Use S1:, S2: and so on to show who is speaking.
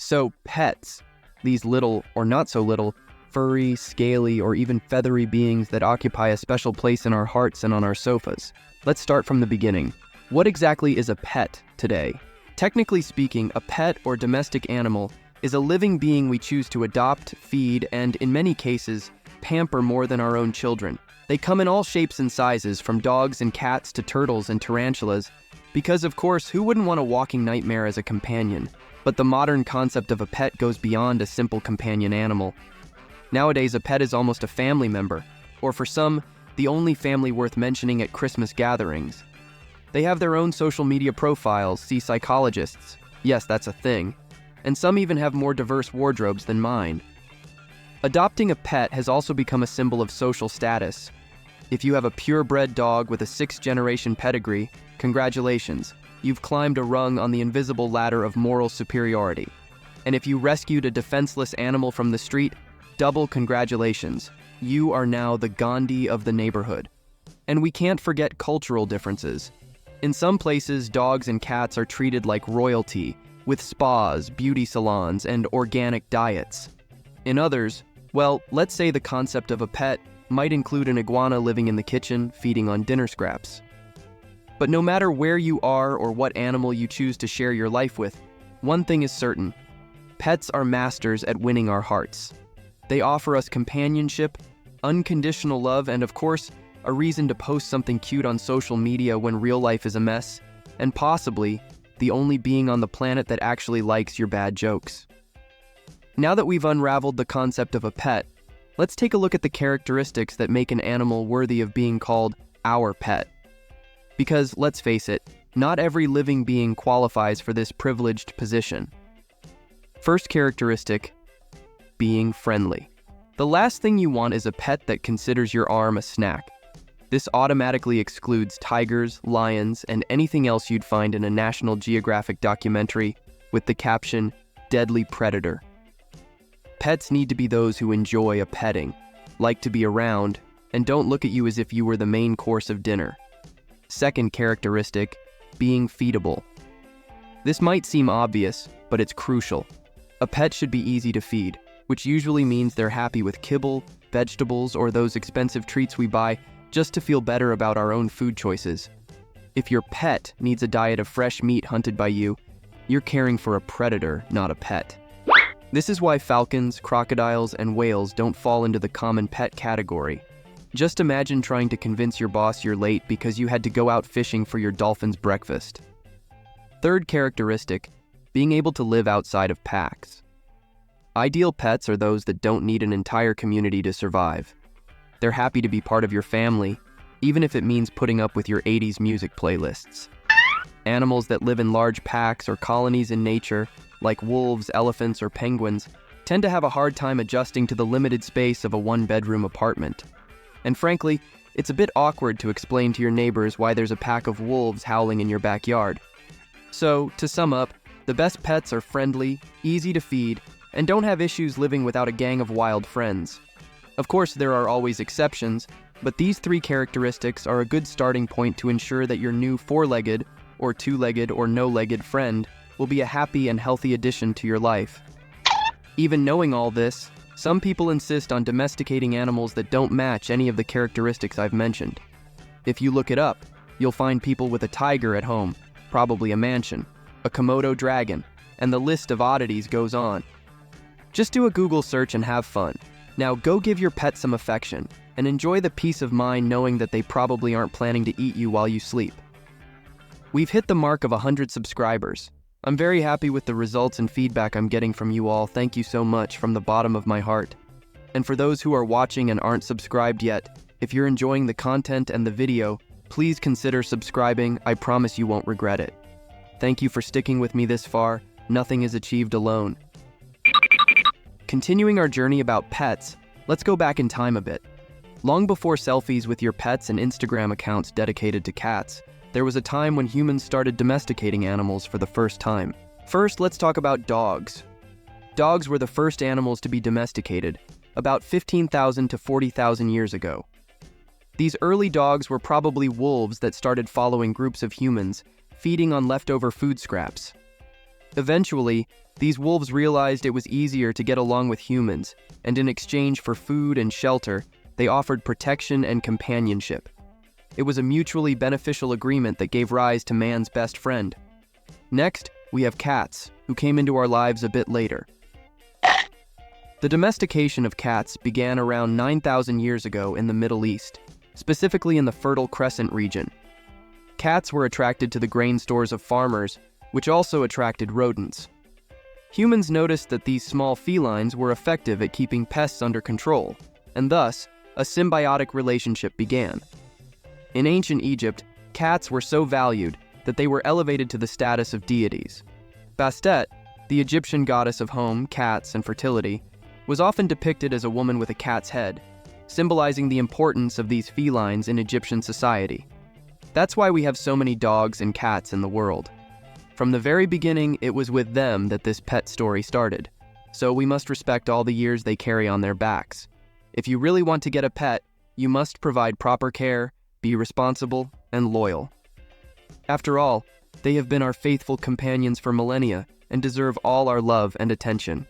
S1: So pets, these little or not so little, furry, scaly, or even feathery beings that occupy a special place in our hearts and on our sofas. Let's start from the beginning. What exactly is a pet today? Technically speaking, a pet or domestic animal is a living being we choose to adopt, feed, and in many cases, pamper more than our own children. They come in all shapes and sizes, from dogs and cats to turtles and tarantulas, because of course, who wouldn't want a walking nightmare as a companion? But the modern concept of a pet goes beyond a simple companion animal. Nowadays, a pet is almost a family member, or for some, the only family worth mentioning at Christmas gatherings. They have their own social media profiles, see psychologists. Yes, that's a thing. And some even have more diverse wardrobes than mine. Adopting a pet has also become a symbol of social status. If you have a purebred dog with a 6th-generation pedigree, congratulations, you've climbed a rung on the invisible ladder of moral superiority. And if you rescued a defenseless animal from the street, double congratulations, you are now the Gandhi of the neighborhood. And we can't forget cultural differences. In some places, dogs and cats are treated like royalty, with spas, beauty salons, and organic diets. In others, well, let's say the concept of a pet might include an iguana living in the kitchen, feeding on dinner scraps. But no matter where you are or what animal you choose to share your life with, one thing is certain: pets are masters at winning our hearts. They offer us companionship, unconditional love, and of course, a reason to post something cute on social media when real life is a mess, and possibly the only being on the planet that actually likes your bad jokes. Now that we've unraveled the concept of a pet, let's take a look at the characteristics that make an animal worthy of being called our pet. Because, let's face it, not every living being qualifies for this privileged position. First characteristic, being friendly. The last thing you want is a pet that considers your arm a snack. This automatically excludes tigers, lions, and anything else you'd find in a National Geographic documentary with the caption, "Deadly Predator." Pets need to be those who enjoy a petting, like to be around, and don't look at you as if you were the main course of dinner. Second characteristic, being feedable. This might seem obvious, but it's crucial. A pet should be easy to feed, which usually means they're happy with kibble, vegetables, or those expensive treats we buy just to feel better about our own food choices. If your pet needs a diet of fresh meat hunted by you, you're caring for a predator, not a pet. This is why falcons, crocodiles, and whales don't fall into the common pet category. Just imagine trying to convince your boss you're late because you had to go out fishing for your dolphin's breakfast. Third characteristic, being able to live outside of packs. Ideal pets are those that don't need an entire community to survive. They're happy to be part of your family, even if it means putting up with your 80s music playlists. Animals that live in large packs or colonies in nature, like wolves, elephants, or penguins, tend to have a hard time adjusting to the limited space of a one-bedroom apartment. And frankly, it's a bit awkward to explain to your neighbors why there's a pack of wolves howling in your backyard. So, to sum up, the best pets are friendly, easy to feed, and don't have issues living without a gang of wild friends. Of course, there are always exceptions, but these 3 characteristics are a good starting point to ensure that your new 4-legged, or 2-legged, or no-legged friend will be a happy and healthy addition to your life. Even knowing all this, some people insist on domesticating animals that don't match any of the characteristics I've mentioned. If you look it up, you'll find people with a tiger at home, probably a mansion, a Komodo dragon, and the list of oddities goes on. Just do a Google search and have fun. Now go give your pet some affection, and enjoy the peace of mind knowing that they probably aren't planning to eat you while you sleep. We've hit the mark of 100 subscribers. I'm very happy with the results and feedback I'm getting from you all. Thank you so much from the bottom of my heart. And for those who are watching and aren't subscribed yet, if you're enjoying the content and the video, please consider subscribing. I promise you won't regret it. Thank you for sticking with me this far. Nothing is achieved alone. Continuing our journey about pets, let's go back in time a bit. Long before selfies with your pets and Instagram accounts dedicated to cats, there was a time when humans started domesticating animals for the first time. First, let's talk about dogs. Dogs were the first animals to be domesticated, about 15,000 to 40,000 years ago. These early dogs were probably wolves that started following groups of humans, feeding on leftover food scraps. Eventually, these wolves realized it was easier to get along with humans, and in exchange for food and shelter, they offered protection and companionship. It was a mutually beneficial agreement that gave rise to man's best friend. Next, we have cats, who came into our lives a bit later. The domestication of cats began around 9,000 years ago in the Middle East, specifically in the Fertile Crescent region. Cats were attracted to the grain stores of farmers, which also attracted rodents. Humans noticed that these small felines were effective at keeping pests under control, and thus, a symbiotic relationship began. In ancient Egypt, cats were so valued that they were elevated to the status of deities. Bastet, the Egyptian goddess of home, cats, and fertility, was often depicted as a woman with a cat's head, symbolizing the importance of these felines in Egyptian society. That's why we have so many dogs and cats in the world. From the very beginning, it was with them that this pet story started, so we must respect all the years they carry on their backs. If you really want to get a pet, you must provide proper care, be responsible, and loyal. After all, they have been our faithful companions for millennia and deserve all our love and attention.